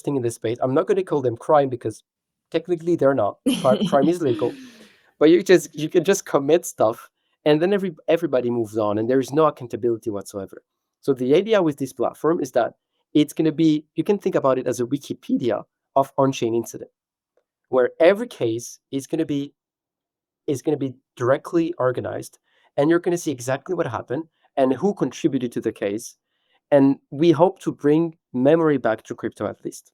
thing in this space. I'm not going to call them crime because technically they're not. Crime is legal, but you can just commit stuff, and then everybody moves on, and there is no accountability whatsoever. So the idea with this platform is that it's going to be, you can think about it as a Wikipedia of on-chain incident, where every case is going to be directly organized, and you're going to see exactly what happened and who contributed to the case. And we hope to bring memory back to crypto at least.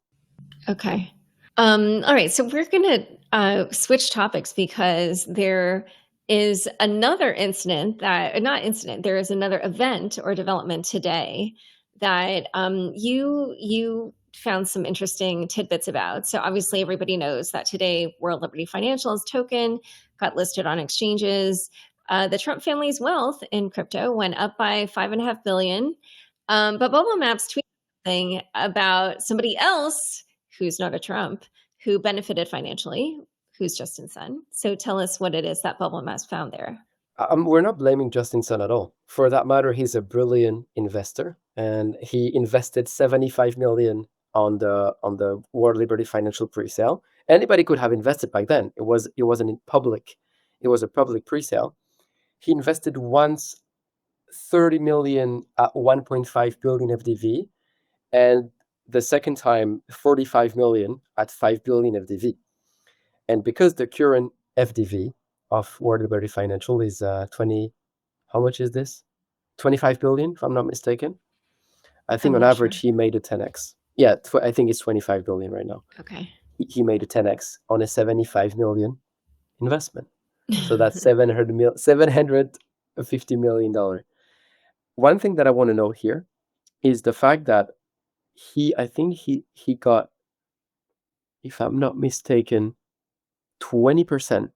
Okay. All right. So we're going to switch topics because there is another there is another event or development today that you found some interesting tidbits about. So obviously everybody knows that today World Liberty Financial's token got listed on exchanges. The Trump family's wealth in crypto went up by 5.5 billion. But Bubblemaps tweeted something about somebody else who's not a Trump who benefited financially, who's Justin Sun. So tell us what it is that Bubblemaps found there. We're not blaming Justin Sun at all. For that matter, he's a brilliant investor, and he invested 75 million on the World Liberty Financial pre-sale. Anybody could have invested back then. It wasn't in public. It was a public pre-sale. He invested once 30 million at 1.5 billion FDV, and the second time 45 million at 5 billion FDV. And because the current FDV of World Liberty Financial is 20, how much is this? 25 billion, if I'm not mistaken. I think on average he made a 10x. Yeah, I think it's 25 billion right now. Okay. He made a 10x on a 75 million investment. So that's $750 million. One thing that I want to note here is the fact that I think he got, if I'm not mistaken, 20%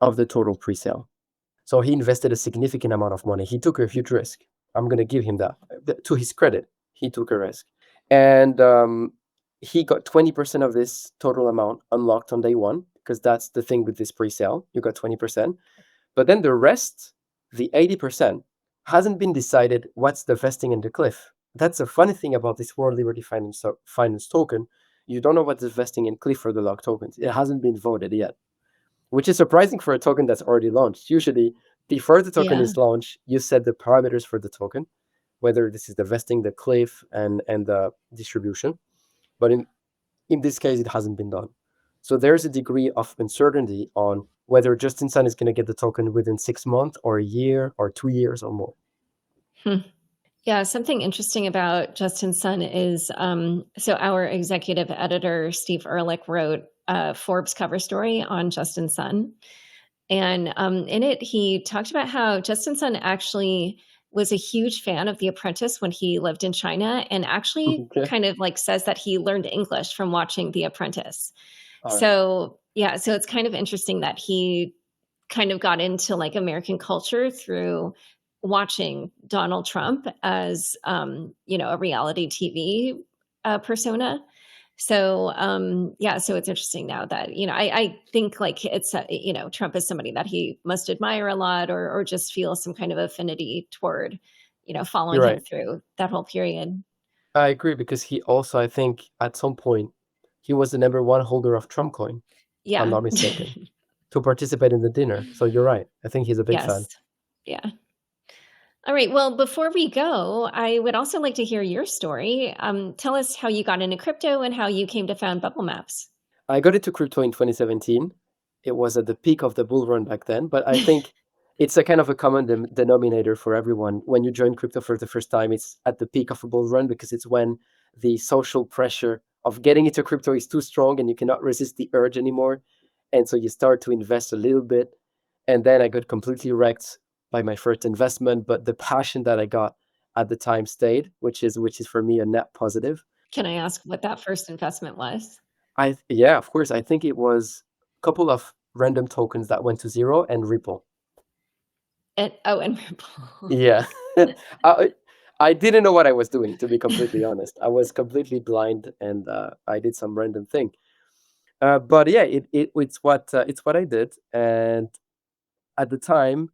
of the total pre-sale. So he invested a significant amount of money. He took a huge risk. I'm going to give him that. To his credit, he took a risk. And he got 20% of this total amount unlocked on day one, because that's the thing with this pre-sale. You got 20%. But then the rest, the 80%, hasn't been decided what's the vesting and the cliff. That's a funny thing about this World Liberty Finance token. You don't know what the vesting and cliff for the locked tokens. It hasn't been voted yet, which is surprising for a token that's already launched. Usually, before the token is launched, you set the parameters for the token, whether this is the vesting, the cliff, and the distribution. But in this case, it hasn't been done. So there's a degree of uncertainty on whether Justin Sun is going to get the token within 6 months or a year or 2 years or more. Yeah, something interesting about Justin Sun is, so our executive editor, Steve Ehrlich, wrote a Forbes cover story on Justin Sun. And in it, he talked about how Justin Sun actually was a huge fan of The Apprentice when he lived in China, and actually kind of like says that he learned English from watching The Apprentice. So yeah, so it's kind of interesting that he kind of got into like American culture through watching Donald Trump as, a reality TV persona. So, so it's interesting now that, I think like it's, Trump is somebody that he must admire a lot or just feel some kind of affinity toward, following him through that whole period. I agree, because he also, I think at some point, he was the #1 holder of Trump coin, if I'm not mistaken, to participate in the dinner. So you're right. I think he's a big fan. Yeah. All right. Well, before we go, I would also like to hear your story. Tell us how you got into crypto and how you came to found Bubblemaps. I got into crypto in 2017. it was at the peak of the bull run back then. But I think it's a kind of a common denominator for everyone. When you join crypto for the first time, it's at the peak of a bull run because it's when the social pressure of getting into crypto is too strong and you cannot resist the urge anymore. And so you start to invest a little bit. And then I got completely wrecked by my first investment. But the passion that I got at the time stayed, which is for me a net positive. Can I ask what that first investment was? Yeah, of course. I think it was a couple of random tokens that went to zero and Ripple. And Ripple. Yeah. I I didn't know what I was doing, to be completely honest. I was completely blind and I did some random thing. But yeah, it's what I did. And at the time,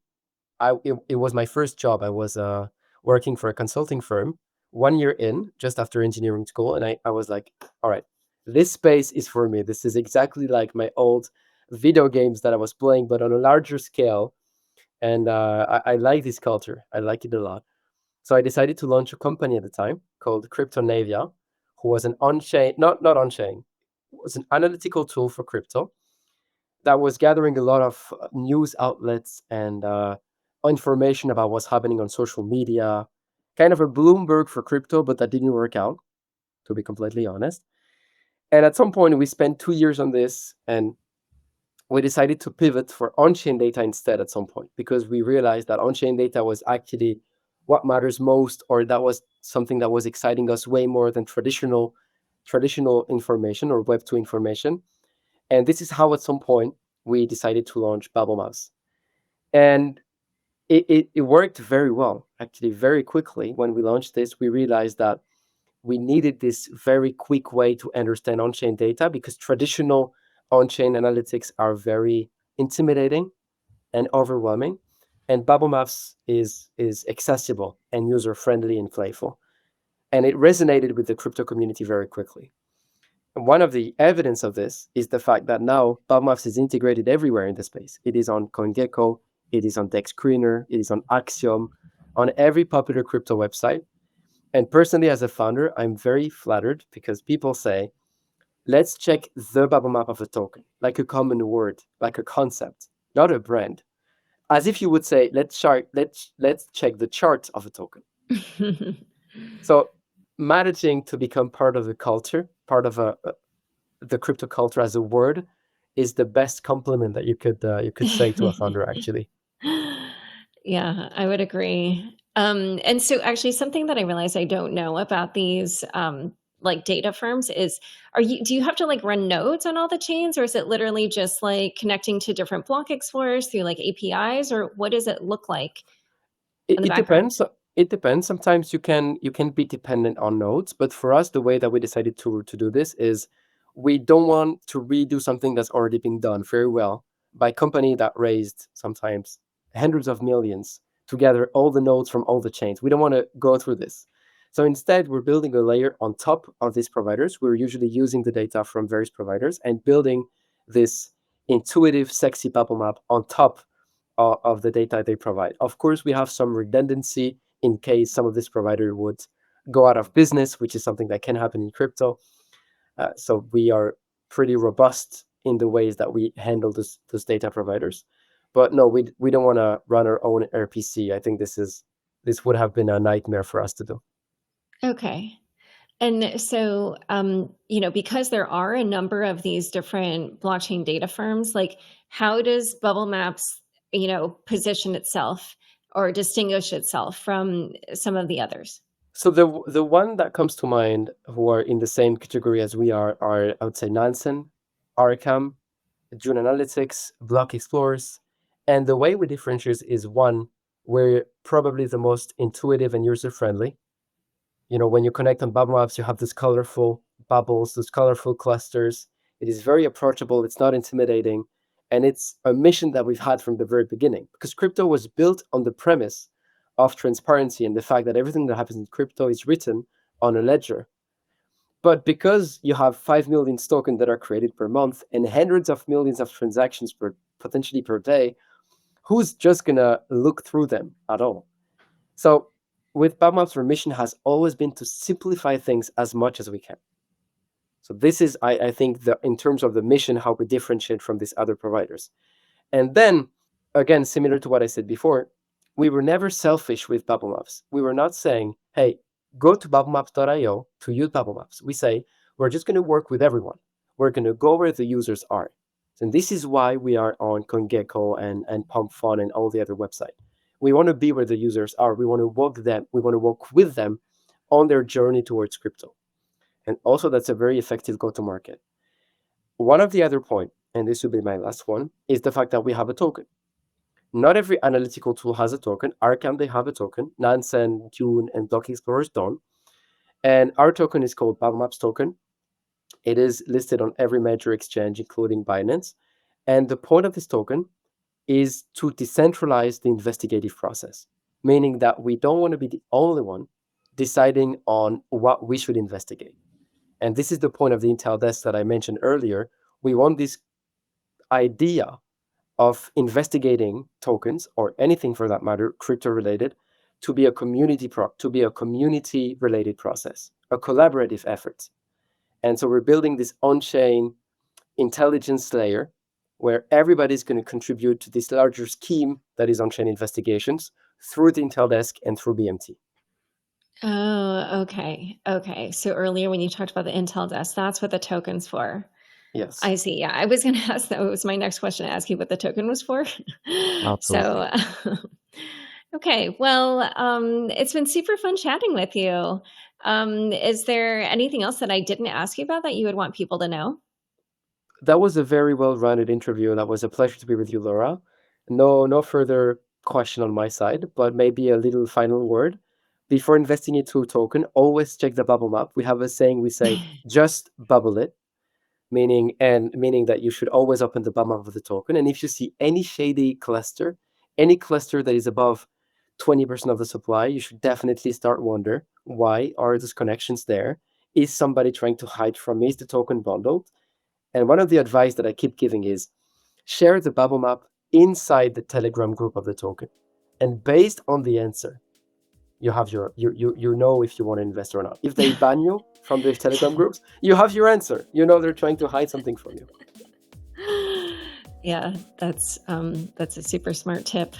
it was my first job. I was working for a consulting firm 1 year in, just after engineering school, and I was like, all right, this space is for me. This is exactly like my old video games that I was playing, but on a larger scale. And I like this culture. I like it a lot. So I decided to launch a company at the time called Cryptonavia, who was an on-chain, not on-chain, was an analytical tool for crypto that was gathering a lot of news outlets and information about what's happening on social media, kind of a Bloomberg for crypto, but that didn't work out, to be completely honest. And at some point, we spent 2 years on this, and we decided to pivot for on-chain data instead at some point because we realized that on-chain data was actually what matters most, or that was something that was exciting us way more than traditional information or Web2 information. And this is how at some point we decided to launch Bubblemaps. And it worked very well, actually, very quickly. When we launched this, we realized that we needed this very quick way to understand on-chain data because traditional on-chain analytics are very intimidating and overwhelming. And Bubblemaps is accessible and user-friendly and playful. And it resonated with the crypto community very quickly. And one of the evidence of this is the fact that now Bubblemaps is integrated everywhere in the space. It is on CoinGecko, it is on Dex Screener, it is on Axiom, on every popular crypto website. And personally, as a founder, I'm very flattered because people say, let's check the bubble map of a token, like a common word, like a concept, not a brand. As if you would say, let's check the chart of a token. So managing to become part of the culture, part of the crypto culture as a word, is the best compliment that you could say to a founder. Actually, Yeah, I would agree. And so actually something that I realized I don't know about these like data firms is do you have to like run nodes on all the chains, or is it literally just like connecting to different block explorers through like APIs, or what does it look like it, in the it background? depends. It depends. Sometimes you can be dependent on nodes, but for us, the way that we decided to do this is we don't want to redo something that's already been done very well by a company that raised sometimes hundreds of millions to gather all the nodes from all the chains. We don't want to go through this. So instead, we're building a layer on top of these providers. We're usually using the data from various providers and building this intuitive, sexy bubble map on top of the data they provide. Of course, we have some redundancy in case some of this provider would go out of business, which is something that can happen in crypto. So we are pretty robust in the ways that we handle those data providers. But no, we don't want to run our own RPC. I think this would have been a nightmare for us to do. Okay. And so, because there are a number of these different blockchain data firms, like how does Bubble Maps, position itself or distinguish itself from some of the others? So the one that comes to mind who are in the same category as we are I would say Nansen, Arkham, June Analytics, Block Explorers. And the way we differentiate is one, we're probably the most intuitive and user friendly. When you connect on bubble maps, you have these colorful bubbles, those colorful clusters. It is very approachable, it's not intimidating. And it's a mission that we've had from the very beginning because crypto was built on the premise of transparency and the fact that everything that happens in crypto is written on a ledger. But because you have 5 million tokens that are created per month and hundreds of millions of transactions potentially per day, who's just gonna look through them at all? So with Bubmaps, our mission has always been to simplify things as much as we can. So this is, I think, in terms of the mission, how we differentiate from these other providers. And then, again, similar to what I said before, we were never selfish with Bubblemaps. We were not saying, hey, go to bubblemaps.io to use Bubblemaps. We say, we're just going to work with everyone. We're going to go where the users are. And this is why we are on CoinGecko and PumpFun and all the other websites. We want to be where the users are. We want to walk with them on their journey towards crypto. And also, that's a very effective go-to-market. One of the other points, and this will be my last one, is the fact that we have a token. Not every analytical tool has a token. Arkham, they have a token. Nansen, Dune, and Block Explorers don't. And our token is called Bubblemaps token. It is listed on every major exchange, including Binance. And the point of this token is to decentralize the investigative process, meaning that we don't want to be the only one deciding on what we should investigate. And this is the point of the Intel desk that I mentioned earlier. We want this idea of investigating tokens, or anything for that matter, crypto related, to be a community related process, a collaborative effort. And so we're building this on-chain intelligence layer where everybody's going to contribute to this larger scheme that is on-chain investigations through the Intel desk and through BMT. Oh, okay. Okay. So earlier when you talked about the Intel desk, that's what the token's for. Yes. I see. Yeah. I was going to ask, that was my next question, to ask you what the token was for. Absolutely. So, okay. Well, it's been super fun chatting with you. Is there anything else that I didn't ask you about that you would want people to know? That was a very well-rounded interview. That was a pleasure to be with you, Laura. No further question on my side, but maybe a little final word. Before investing into a token, always check the bubble map. We have a saying, we say, just bubble it, meaning that you should always open the bubble map of the token. And if you see any shady cluster, any cluster that is above 20% of the supply, you should definitely start wonder, why are those connections there? Is somebody trying to hide from me? Is the token bundled? And one of the advice that I keep giving is share the bubble map inside the Telegram group of the token. And based on the answer, you have you know if you want to invest or not. If they ban you from the Telegram groups, you have your answer. You know they're trying to hide something from you. Yeah, that's a super smart tip.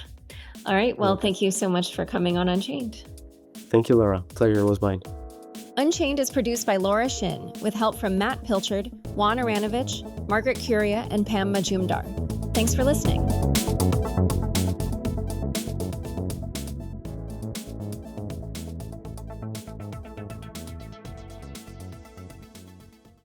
All right. Well, thank you so much for coming on Unchained. Thank you, Laura. Pleasure was mine. Unchained is produced by Laura Shin with help from Matt Pilchard, Juan Aranovich, Margaret Curia, and Pam Majumdar. Thanks for listening.